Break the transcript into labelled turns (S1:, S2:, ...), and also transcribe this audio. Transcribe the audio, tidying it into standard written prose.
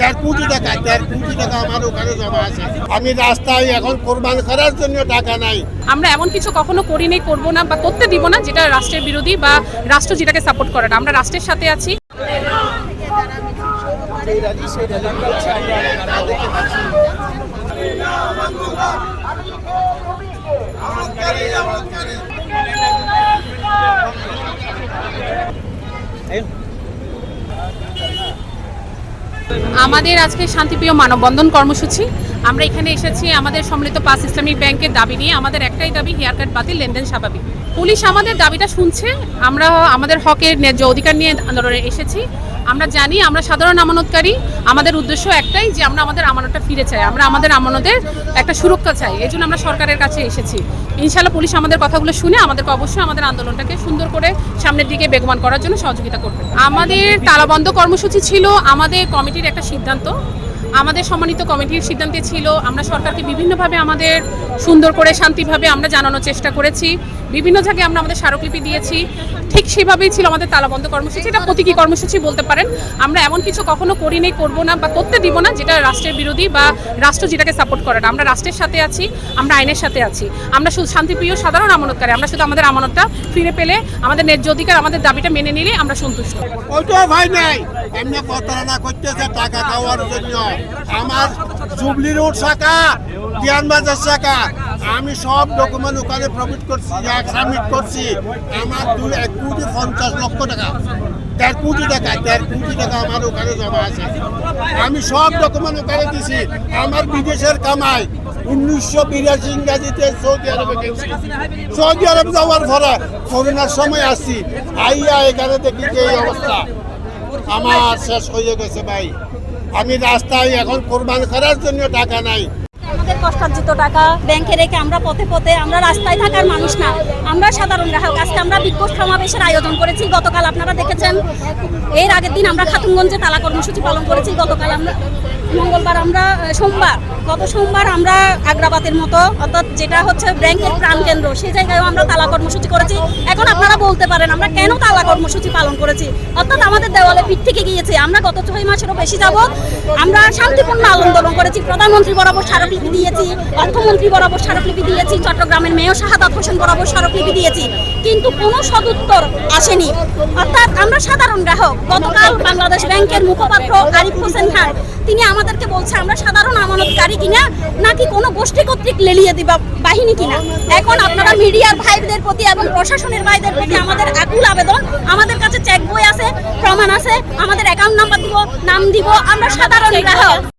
S1: 1.5 কোটি টাকা আমার ওখানে জমা আছে। আমি রাস্তায় এখন কোরবান করার জন্য টাকা নাই।
S2: আমরা এমন কিছু কখনো করি নাই, করবো না বা করতে দিব না যেটা রাষ্ট্রের বিরোধী বা রাষ্ট্র যেটাকে সাপোর্ট করে না। আমরা রাষ্ট্রের সাথে আছি। আমাদের আজকে শান্তিপ্রিয় মানববন্ধন কর্মসূচি। আমরা এখানে এসেছি আমাদের সম্মিলিত পাঁচ ইসলামিক ব্যাংকের দাবি নিয়ে। আমাদের একটাই দাবি, হেয়ার কাট বাতিল, লেনদেন স্বাভাবিক। পুলিশ আমাদের দাবিটা শুনছে। আমরা আমাদের হকের ন্যায্য অধিকার নিয়ে আন্দোলনে এসেছি। আমরা জানি আমরা সাধারণ আমানতকারী। আমাদের উদ্দেশ্য একটাই যে আমরা আমাদের আমানতটা ফিরে চাই, আমরা আমাদের আমানতের একটা সুরক্ষা চাই। এই জন্য আমরা সরকারের কাছে এসেছি। ইনশাআল্লাহ পুলিশ আমাদের কথাগুলো শুনে আমাদেরকে অবশ্যই আমাদের আন্দোলনটাকে সুন্দর করে সামনের দিকে বেগবান করার জন্য সহযোগিতা করবে। আমাদের তালাবন্ধ কর্মসূচি ছিল আমাদের কমিটির একটা সিদ্ধান্ত। আমাদের সম্মানিত কমিটির সিদ্ধান্তে ছিল আমরা সরকারকে বিভিন্নভাবে আমাদের সুন্দর করে শান্তিভাবে আমরা জানানোর চেষ্টা করেছি। বিভিন্ন জায়গায় আমরা আমাদের স্মারকলিপি দিয়েছি। ঠিক সেভাবেই ছিল আমাদের তালাবন্ধ কর্মসূচি। এটা প্রতীকী কর্মসূচি বলতে পারেন। আমরা এমন কিছু কখনো করি নাই, করবো না বা করতে দিব না যেটা রাষ্ট্রের বিরোধী বা রাষ্ট্র যেটাকে সাপোর্ট করে না। আমরা রাষ্ট্রের সাথে আছি, আমরা আইনের সাথে আছি। আমরা শুধু শান্তিপ্রিয় সাধারণ আমানতকারী। আমরা শুধু আমাদের আমানতটা ফিরে পেলে, আমাদের ন্যায্য অধিকার, আমাদের দাবিটা মেনে নিলে আমরা সন্তুষ্ট।
S1: ওইটাও ভয় নাই। এমনি প্রতারণা করতেছে টাকা খাওয়ার জন্য। আমার জুবলি রোড শাখা, জ্ঞানবাজার শাখা, আমি সব ডকুমেন্ট ওখানে প্রমিট করছি, সাবমিট করছি। আমার 1.50 টাকা, 1.5 কোটি টাকা আমার ওখানে জমা আছে। আমি সব ডকুমেন্ট ওখানে দিছি। আমার বিদেশের কামাই 1982 ইংরাজিতে সৌদি আরবে গেছি। সৌদি আরব যাওয়ার পরে করোনার সময় আসছি, আইয়া এখানে দেখি যে এই অবস্থা। আমার শেষ হয়ে গেছে ভাই। আমি রাস্তায় এখন কোরবান করার জন্য টাকা নাই।
S3: আমাদের কষ্টার্জিত টাকা ব্যাংকে রেখে আমরা পথে পথে, আমরা রাস্তায় থাকার মানুষ না, আমরা সাধারণ গ্রাহক। আজকে আমরা বিক্ষোভ সমাবেশের আয়োজন করেছি। গতকাল আপনারা দেখেছেন। এর আগের দিন আমরা খাতুনগঞ্জে তালা কর্মসূচি পালন করেছি। গতকাল আমরা মঙ্গলবার, আমরা গত সোমবার আমরা আগ্রাবাদের মতো, অর্থাৎ যেটা হচ্ছে ব্যাংকের প্রাণকেন্দ্র, সেই জায়গায়ও আমরা তালা কর্মসূচি করেছি। এখন আপনারা বলতে পারেন আমরা কেন তালা কর্মসূচি পালন করেছি, অর্থাৎ আমাদের দেওয়ালে পিঠ থেকে গিয়েছে। আমরা গত 6 মাসেরও বেশি যাবৎ আমরা শান্তিপূর্ণ আন্দোলন করেছি। প্রধানমন্ত্রী বরাবর স্মারকলিপি দিয়েছি, অর্থমন্ত্রী বরাবর স্মারকলিপি দিয়েছি, চট্টগ্রামের মেয়র শাহাদাত হোসেন বরাবর স্মারকলিপি দিয়েছি, কিন্তু কোনো সদুত্তর আসেনি। অর্থাৎ আমরা সাধারণ গ্রাহক। গতকাল বাংলাদেশ ব্যাংকের মুখপাত্র আরিফ হোসেন খান তিনি আমাদেরকে বলছে আমরা সাধারণ আমানতকারী কিনা, নাকি কোনো গোষ্ঠী কর্তৃক লেলিয়ে দিবা বাহিনী কিনা। এখন আপনারা মিডিয়ার ভাইদের প্রতি এবং প্রশাসনের ভাইদের প্রতি আমাদের আকুল আবেদন। আমাদের কাছে চেক বই আছে, প্রমাণ আছে, আমাদের অ্যাকাউন্ট নাম্বার দিব, নাম দিব। আমরা সাধারণ গ্রাহক।